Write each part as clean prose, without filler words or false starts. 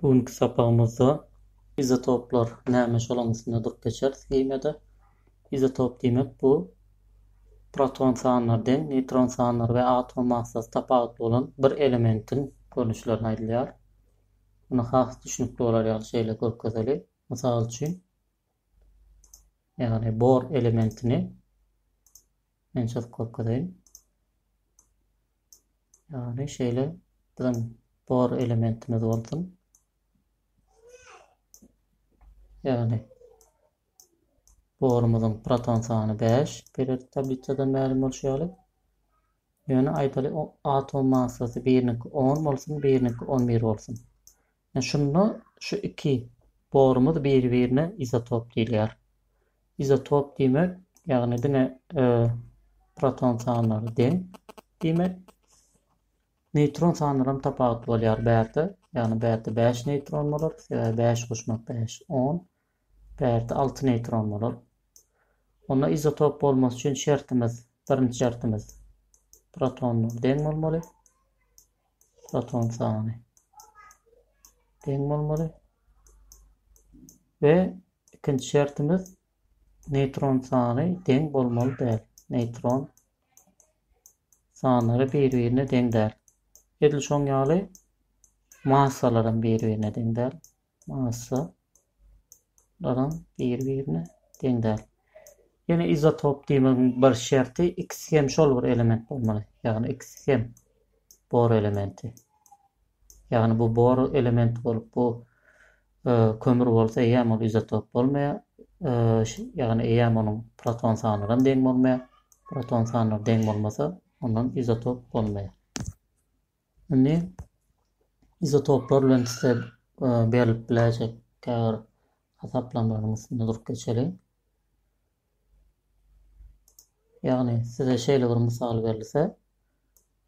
Bugünkü sapağımızda izotoplar näme şolamasynda durup geçer. Hemede izotop demek bu proton sanlar den neutron sanlar we atom massasy tapawutly bolan bir elementin görnüşlerini aýdylýar. Buna has düşnükli bolar ýaly şeýle görkezeli. Mysal üçin ýagny bor elementini men çöp görkezeýin. Ýagny şeýle bizim bor elementimiz bolsun. Yani borumuzun proton sany 5 periyodik tabliçadan ma'lum bolşýaly. Yani aýdaly atom massasy 1-niki 10 bolsun, 1-niki 11 bolsun. Yani şu iki borumuz bir-birine izotop diýilýär. İzotop demek ýagny dine proton sanlary deň demek. Neutron sanlaram tapawut bolýar bäde. Yani bäde 5 neutron bolar, 5 goşmak 5 10. Bäde 6 neutron bolar. Onda izotop bolması üçin şertimiz, birinji şertimiz protonlar deň bolmaly. Proton sany deň bolmaly. We ikinji şertimiz neutron sany deň bolmaly däl. Neutron sanlary bir-birine deň däl. Edil şoň ýaly massalarym bir-birine deň däl. Massalarym bir-birine deň däl. Ýene izotop diýmegiň bir şerti X hem şol bir element bolmaly. Ýagny X hem bor elementi. Ýagny bu bor element bolup bu kömür bolsa hem ol izotop bolmaýar. Ýagny hem onuň proton sanyram deň bolmaýar. Proton sanlary deň bolmasa ondan izotop bolmaýar. Indi izotoplar bilen size berilip biläjek käbir hasaplamalarymyň üstünde durup geçelim. Ýagny size şeýle bir mysal berilse,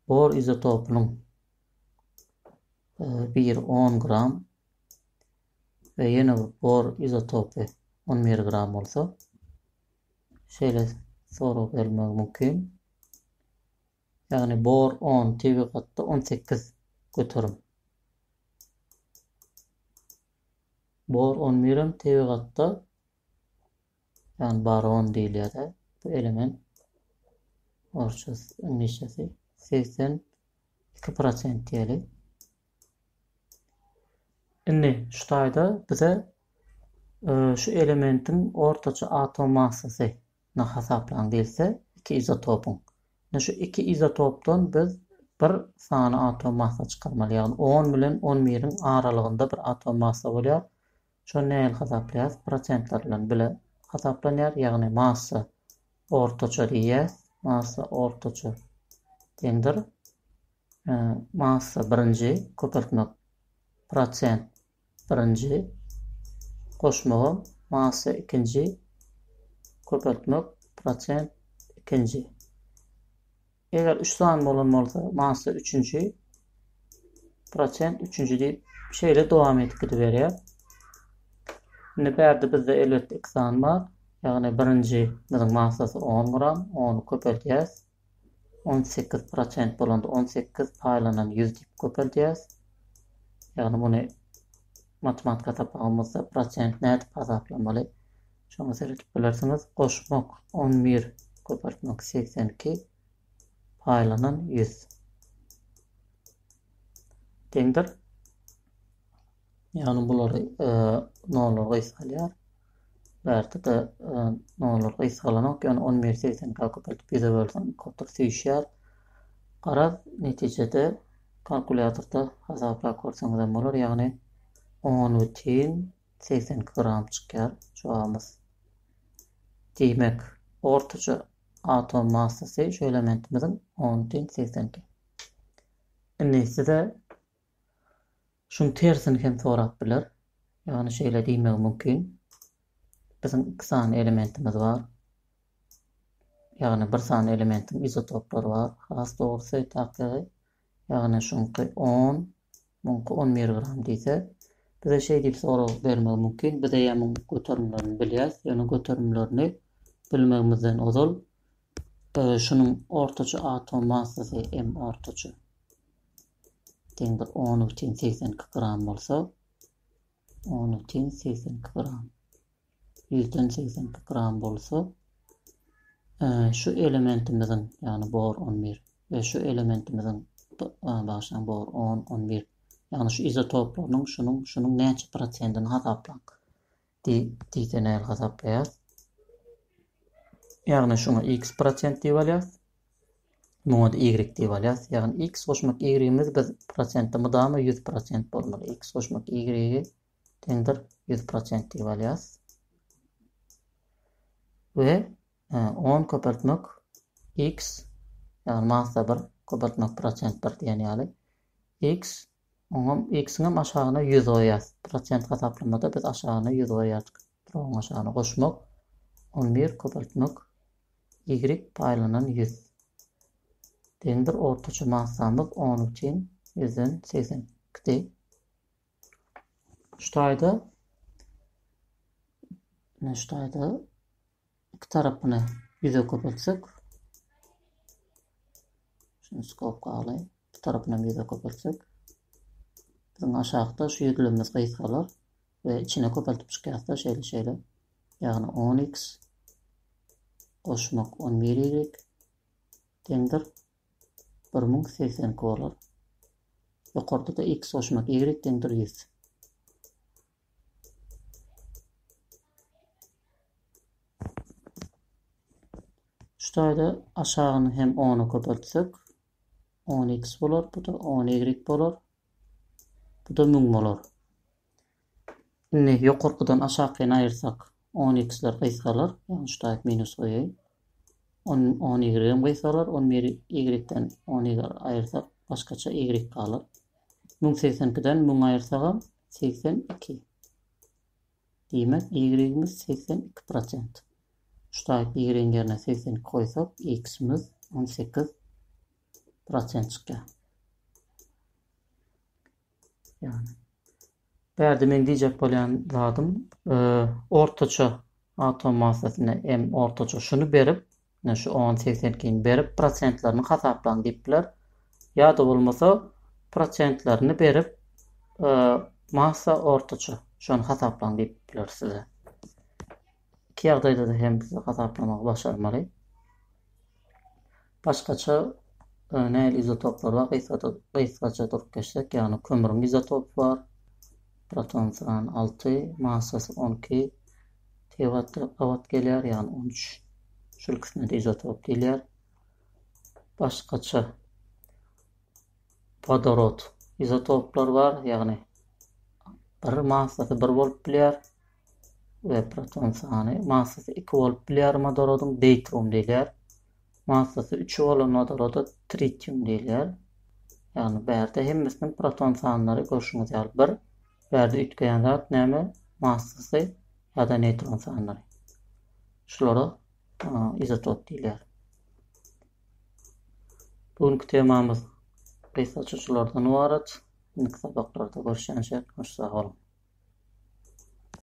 bor izotopynyň bir 10 gram we ýene bor izotopy 11 gram bolsa, şeýle sorag berilmegi mümkin. Ýagny bor 10 tebigatda 18 göterim. Bor 11 tebigatda ýagny baron diýilýär. Bu element orçasy neçesi 82% diýeli. Indi şu taýda bize şu elementin ortaça atom massasy hasaplan diýilse, iki izotopun. Şu iki izotopdan biz bir sany atom massa çykarmaly. Ýagny 10 bilen 11-iň aralygynda bir atom massa bolýar. Şonu näme hasaplaýar? Prosentler bilen bile hasaplanýar. Ýagny massa ortaça diýär. Massa ortaça deňdir. Massa birinji köpeltmek prosent birinji goşmagam massa ikinji köpeltmek prosent ikinji. Eger 3 san bolan bolsa massa 3-nji prosent 3-nji diýip şeýle dowam edip gidiberýär. Indi bärde bizde elbetde 2 san bar. Ýagny birinji biziň massasy 10 gram, 10 köpeltýäs. 18% bolanda 18 paýlanan 100 diýip köpeltýäs. Ýagny muny matematika tapagymyzda prosent näde hasaplamaly? Şoňa seretip bilersiňiz. Goşmak 11 köpeltmek 82 paýlanan 100. Deňdir. Ýagny bulary nolaryga ýysalýar. Bärde nolaryga ýysalanok, ýagny 11-80 köpeltip 100 bölsäň kopyr süýşýär. Garaz netijede kalkulatorda hasaplap görseňiz hem bolar. Ýagny 10/80 gram çykýar jogabymyz. Demek ortaça atom massasy şu elementimizin 10/82. Indi size şuň tersini hem sorap biler. Ýagny şeýle diýmek mümkin. Bizim 2 san elementimiz var. Ýagny bir san elementin izotopları var. Has dogrusu takdyry. Ýagny şuňky 10, muňky 11 gram diýse, bize şeý diýip sorag bermek mümkin. Bize ýa-ni göterimlerini bilýäs, ýa-ni göterimlerini bilmegimizden ozal şunun ortaça atom massasy m ortaça. Deň bir 10/82 gram bolsa, 10-82 gram. 182 gram bolsa şu elementimizin yani bor 11 ve şu elementimizin başlan bor 10 11 yani şu izotoplarının şunun neçe prosentini hasaplang diýsenel hasaplayas. Yani şuna x prosent diýip alýas. Muňa da y diýip alýas. Yani x goşmak y'imiz biz prosentimi damy 100% bolmaly. X goşmak y'yi teňdir 100% diýip alýas. Ve 10 köpeltmek x yani massa 1 köpeltmek prosent 1 diýen ýaly x x'in aşagyna 100 goýas. Prosent hasaplamada biz aşagyna 100 goýas. Buň aşagyna goşmak 11 köpeltmek y paýlanan 100. Teňdir ortaça massamyz 10/182. Ştaýda iki tarapyny 100'e köpeltsek şunu skopga alaýyn. İki tarapyny 100'e köpeltsek biziň aşagda şu ýüzlemimiz gysgalar we içine köpeltip çykýarsa şeýle ýagny 10x goşmak 11y teňdir 1082 bolar. Ýokarda da x goşmak y teňdir 100. Ştaýda aşagyny hem 10'a köpeltsek 10x bolar, bu da 10y bolar. Bu da 1000 bolar. Indi ýokarkydan aşagyna aýyrsak 10x'ler gysgalar, ýani ştaýda minus goýaý. 10y gysgalar, 11y'den 10y aýyrsak başgaça y galar. 1082'den 1000 aýyrsagam 82. Diýmek y'imiz 82%. Ştaýda y'nin ýerine 82 koysak x'imiz 18% çykýar. Yani bärde men diýjek bolýan zadym ortaça atom massasyna hem ortaça şunu berip şu 10-82'ni berip prosentlerini hasaplan diýipler. Ya da bolmasa prosentlerini berip massa ortaça şonu hasaplan diýipler size. İki ýagdaýda da hem bize hasaplamagy başarmaly. Başgaça näil izotoplar var, gysgaça durup geçsek, yani kömürün izotopu var. Proton san 6, massasy 12, tewatt gelýär, yani 13. Şulkysına da izotop diýilýär. Başgaça vodorod izotoplar var, yani bir massasy 1 bolup bilýär ve proton sany massasy 2 bolup bilýär vodorodun deuterium diýilýär. Massasy 3 bolan vodoroda tritium diýilýär. Yani bärde hemmisiniň proton sanlary görşüňiz ýaly 1. Bärde ütgeýän zat näme? Massasy ýa-da neutron sanlary. Şulara izotop diýilýär. Bugünkü temamyz gysgaça şulardan ibaret. Indi sabaklarda görüşýänçe hoş sag bolun.